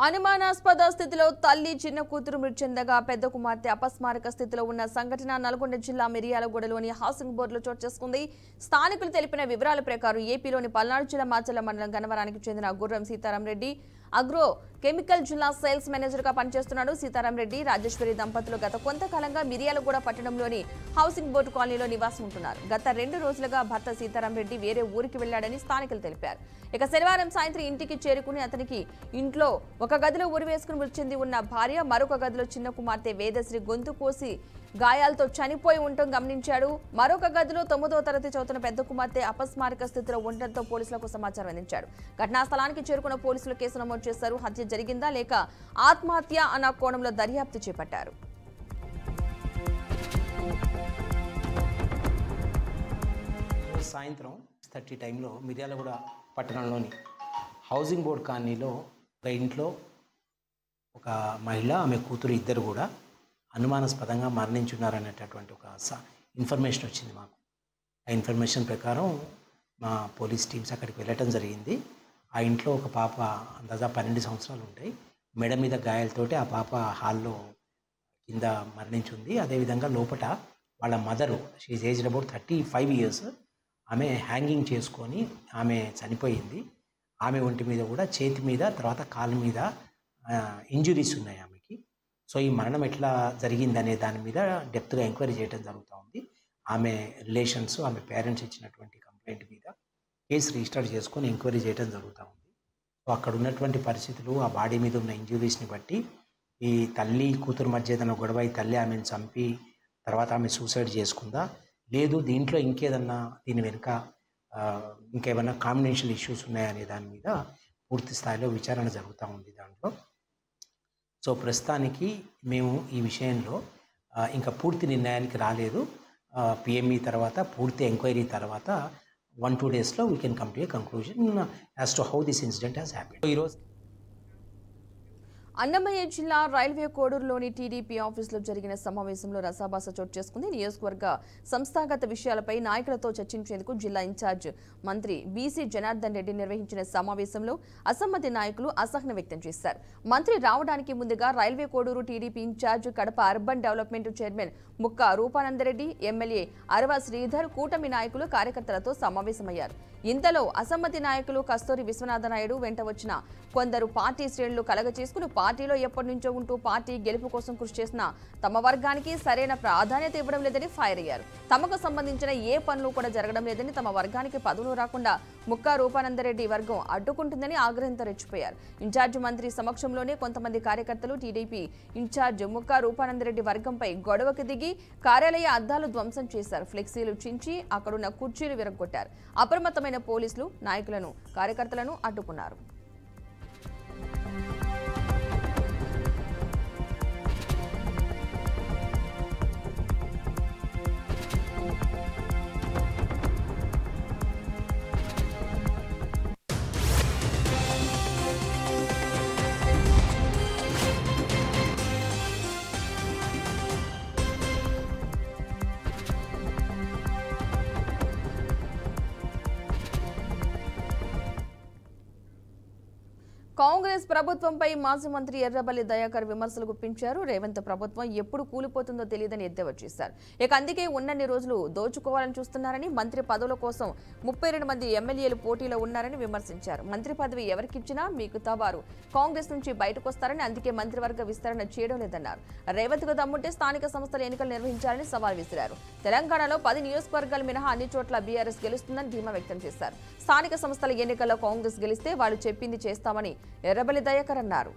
అనుమానాస్పద స్థితిలో తల్లి చిన్న కూతురు మృతి చెందగా పెద్ద కుమార్తె అపస్మారక స్థితిలో ఉన్న సంఘటన నల్గొండ జిల్లా మిర్యాలగూడలోని హౌసింగ్ బోర్డులో చోటు చేసుకుంది. స్థానికులు తెలిపిన వివరాల ప్రకారం ఏపీలోని పల్నాడు జిల్లా మాచర్ల మండలం గన్నవరానికి చెందిన గుర్రం సీతారాం రెడ్డి అగ్రో కెమికల్ జిల్లా సేల్స్ మేనేజర్ గా పనిచేస్తున్నాడు. సీతారాం రెడ్డి రాజేశ్వరి దంపతులు గత కొంతకాలంగా మిర్యాలగూడ పట్టణంలోని హౌసింగ్ బోర్డు కాలనీలో నివాసం ఉంటున్నారు. గత 2 రోజులుగా భర్త సీతారాం రెడ్డి వేరే ఊరికి వెళ్లాడని స్థానికులు తెలిపారు. ఇక శనివారం సాయంత్రం ఇంటికి చేరుకుని అతనికి ఇంట్లో ఒక గదిలో ఉరివేసుకుని మృతి చెంది ఉన్న భార్య, మరొక గదిలో చిన్న కుమార్తె వేదశ్రీ గొంతు కోసి గాయాలతో చనిపోయి ఉండటం గమనించాడు. మరొక గదిలో 9వ తరగతి చదువుతున్న పెద్ద కుమార్తె అపస్మారక స్థితిలో ఉండటంతో పోలీసులకు సమాచారం అందించాడు. ఘటనా స్థలానికి చేరుకున్న పోలీసులు కేసు నమోదు చేశారు. హత్య జరిగిందా లేక ఆత్మహత్య అన్న కోణంలో దర్యాప్తు చేపట్టారు. సాయంత్రం 6:30 టైంలో మిర్యాలగూడ పట్టణంలోని హౌసింగ్ బోర్డ్ కాలనీలో ఒక ఇంట్లో ఒక మహిళ, ఆమె కూతురు ఇద్దరు కూడా అనుమానాస్పదంగా మరణించున్నారనేటటువంటి ఒక ఇన్ఫర్మేషన్ వచ్చింది మాకు. ఆ ఇన్ఫర్మేషన్ ప్రకారం మా పోలీస్ టీమ్స్ అక్కడికి వెళ్ళటం జరిగింది. ఆ ఇంట్లో ఒక పాప దాదాపు 12 సంవత్సరాలు ఉంటాయి. మెడ మీద గాయాలతోటి ఆ పాప హాల్లో కింద మరణించింది. అదేవిధంగా లోపల వాళ్ళ mother, she aged about 35 years, ఆమె హ్యాంగింగ్ చేసుకొని ఆమె చనిపోయింది. ఆమె ఒంటి మీద కూడా చేతి మీద, తర్వాత కాళ్ళ మీద ఇంజురీస్ ఉన్నాయి ఆమెకి. సో ఈ మరణం ఎట్లా జరిగిందనే దాని మీద డెప్త్గా ఎంక్వైరీ చేయడం జరుగుతూ ఉంది. ఆమె రిలేషన్స్, ఆమె పేరెంట్స్ ఇచ్చినటువంటి కంప్లైంట్ మీద కేసు రిజిస్టర్ చేసుకొని ఎంక్వైరీ చేయడం జరుగుతూ ఉంది. సో అక్కడ ఉన్నటువంటి పరిస్థితులు, ఆ బాడీ మీద ఉన్న ఇంజురీస్ని బట్టి ఈ తల్లి కూతురు మధ్య ఏదైనా గొడవ, ఈ తల్లి ఆమెను చంపి తర్వాత ఆమె సూసైడ్ చేసుకుందా, లేదు దీంట్లో ఇంకేదన్నా దీని వెనుక ఇంకేమైనా కాంబినేషన్ ఇష్యూస్ ఉన్నాయనే దాని మీద పూర్తి స్థాయిలో విచారణ జరుగుతూ ఉంది దాంట్లో. సో ప్రస్తుతానికి మేము ఈ విషయంలో ఇంకా పూర్తి నిర్ణయానికి రాలేదు. పిఎంఈ తర్వాత పూర్తి ఎంక్వైరీ తర్వాత 1-2 డేస్లో we can come to a conclusion as to how this incident has happened. ఈరోజు అన్నమయ్య జిల్లా రైల్వే కోడూరులోని టీడీపీ ఆఫీసులో జరిగిన సమావేశంలో రసాభాస చోటు చేసుకుంది. నియోజకవర్గ సంస్థాగత విషయాలపై నాయకులతో చర్చించేందుకు జిల్లా ఇన్ఛార్జ్ మంత్రి బీసీ జనార్దన్ రెడ్డి నిర్వహించిన సమావేశంలో అసమ్మతి నాయకులు అసహనం వ్యక్తం చేశారు. మంత్రి రావడానికి ముందుగా railway Koduru TDP incharge, Kadapa urban development chairman Mukka Rupananda Reddy, MLA అరవ శ్రీధర్, కూటమి నాయకులు, కార్యకర్తలతో సమావేశమయ్యారు. ఇంతలో అసమ్మతి నాయకులు కస్తూరి విశ్వనాథనాయుడు వెంట వచ్చిన కొందరు పార్టీ శ్రేణులు కలగచేసుకుని పార్టీలో ఎప్పటి నుంచో ఉంటూ పార్టీ గెలుపు కోసం కృషి చేసిన తమ వర్గానికి సరైన ప్రాధాన్యత ఇవ్వడం లేదని ఫైర్ అయ్యారు. తమకు సంబంధించిన ఏ పనులు కూడా జరగడం లేదని, తమ వర్గానికి పదవులు రాకుండా ముక్క రూపానందరెడ్డి వర్గం అడ్డుకుంటుందని ఆగ్రహంతో రెచ్చిపోయారు. ఇన్ఛార్జ్ మంత్రి సమక్షంలోనే కొంతమంది కార్యకర్తలు టీడీపీ ఇన్ఛార్జ్ ముక్క రూపానందరెడ్డి వర్గంపై గొడవకు దిగి కార్యాలయ అద్దాలు ధ్వంసం చేశారు. ఫ్లెక్సీలు చించి అక్కడున్న కుర్చీలు విరగొట్టారు. అప్రమత్తమైన పోలీసులు నాయకులను, కార్యకర్తలను అడ్డుకున్నారు. కాంగ్రెస్ ప్రభుత్వంపై మాజీ మంత్రి ఎర్రబెల్లి దయాకర్ విమర్శలు గుప్పించారు. రేవంత్ ప్రభుత్వం ఎప్పుడు కూలిపోతుందో తెలియదని ఎద్దేవా చేశారు. ఇక అందుకే ఉన్నన్ని రోజులు దోచుకోవాలని చూస్తున్నారని, మంత్రి పదవుల కోసం 32 మంది ఎమ్మెల్యేలు పోటీలో ఉన్నారని విమర్శించారు. మంత్రి పదవి ఎవరికిచ్చినా మిగతా వారు కాంగ్రెస్ నుంచి బయటకు వస్తారని, అందుకే మంత్రివర్గ విస్తరణ చేయడం లేదన్నారు. రేవంత్ కు దమ్ముంటే స్థానిక సంస్థల ఎన్నికలు నిర్వహించాలని సవాల్ విసిరారు. తెలంగాణలో 10 నియోజకవర్గాలు మినహా అన్ని చోట్ల బీఆర్ఎస్ గెలుస్తుందని ధీమా వ్యక్తం చేశారు. స్థానిక సంస్థల ఎన్నికల్లో కాంగ్రెస్ గెలిస్తే వాళ్ళు చెప్పింది చేస్తామని ఎర్రబెల్లి దయాకర్ అన్నారు.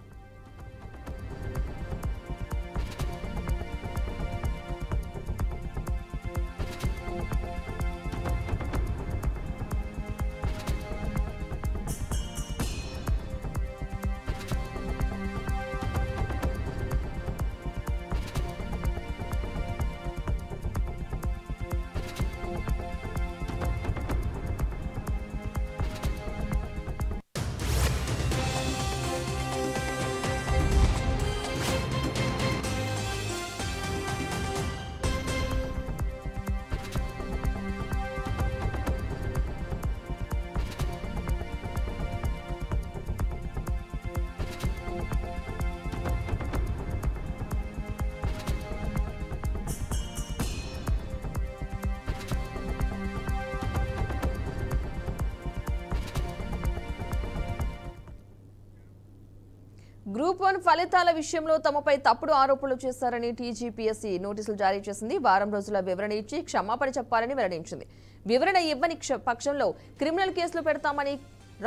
గ్రూప్ 1 ఫలితాల విషయంలో తమపై తప్పుడు ఆరోపణలు చేశారని టీజీపీఎస్సీ నోటీసులు జారీ చేసింది. వారం రోజుల వివరణ ఇచ్చి క్షమాపణ చెప్పాలని వెల్లడించింది. వివరణ ఇవ్వని పక్షంలో క్రిమినల్ కేసులు పెడతామని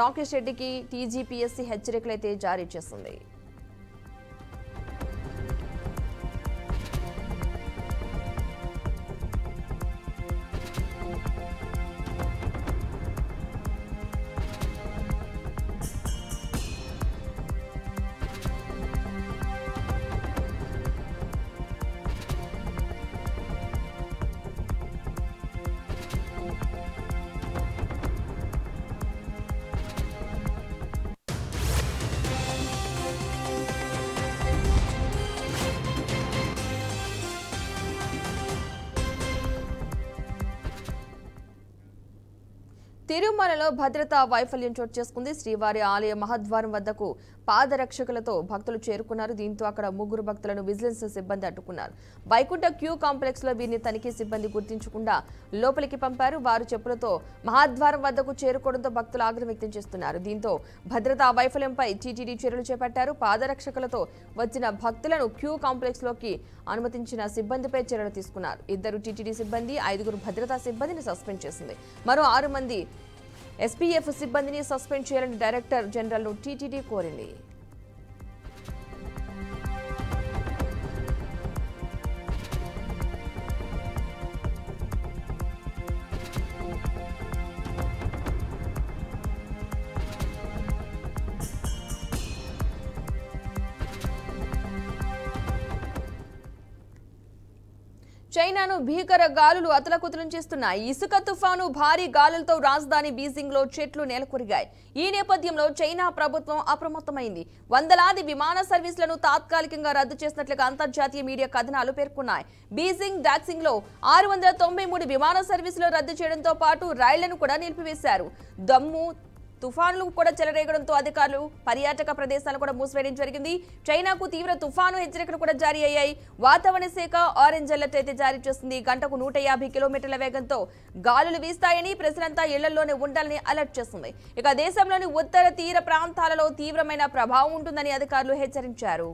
రాకేష్ రెడ్డికి టీజీపీఎస్సీ హెచ్చరికలైతే జారీ చేసింది. తిరుమలలో భద్రతా వైఫల్యం చోటు చేసుకుంది. శ్రీవారి ఆలయ మహద్వారం వద్దకు పాదరక్షకులతో భక్తులు చేరుకున్నారు. దీంతో అక్కడ 3 భక్తులను విజిలెన్స్ సిబ్బంది అడ్డుకున్నారు. వైకుంఠ క్యూ కాంప్లెక్స్ లో వీరిని తనిఖీ సిబ్బంది గుర్తించకుండా లోపలికి పంపారు. వారు చెప్పులతో మహద్వారం వద్దకు చేరుకోవడంతో భక్తులు ఆగ్రహం వ్యక్తం చేస్తున్నారు. దీంతో భద్రతా వైఫల్యంపై టీటీడీ చర్యలు చేపట్టారు. పాదరక్షకులతో వచ్చిన భక్తులను క్యూ కాంప్లెక్స్ లోకి అనుమతించిన సిబ్బందిపై చర్యలు తీసుకున్నారు. 2 టీటీడీ సిబ్బంది, 5 భద్రతా సిబ్బందిని సస్పెండ్ చేసింది. మరో 6 మంది ఎస్పీఎఫ్ సిబ్బందిని సస్పెండ్ చేయాలని డైరెక్టర్ జనరల్ను టీటీడీ కోరింది. చైనాను భీకర గాలులు అతలకుతలం చేస్తున్నాయి. ఇసుక తుఫాను భారీ గాలులతో రాజధాని బీజింగ్ లో చెట్లు నేలకొరిగాయి. ఈ నేపథ్యంలో చైనా ప్రభుత్వం అప్రమత్తమైంది. వందలాది విమాన సర్వీసులను తాత్కాలికంగా రద్దు చేసినట్లుగా అంతర్జాతీయ మీడియా కథనాలు పేర్కొన్నాయి. బీజింగ్ డాక్సింగ్ లో 693 విమాన సర్వీసులు రద్దు చేయడంతో పాటు రైళ్లను కూడా నిలిపివేశారు. దమ్ము తుఫాన్లు కూడా చెలరేగడంతో అధికారులు పర్యాటక ప్రదేశాలు కూడా మూసివేయడం జరిగింది. చైనాకు తీవ్ర తుఫాను హెచ్చరికలు కూడా జారీ అయ్యాయి. వాతావరణ శాఖ ఆరెంజ్ అలర్ట్ అయితే జారీ చేసింది. గంటకు 150 కిలోమీటర్ల వేగంతో గాలులు వీస్తాయని, ప్రజలంతా ఇళ్లలోనే ఉండాలని అలర్ట్ చేస్తుంది. ఇక దేశంలోని ఉత్తర తీర ప్రాంతాలలో తీవ్రమైన ప్రభావం ఉంటుందని అధికారులు హెచ్చరించారు.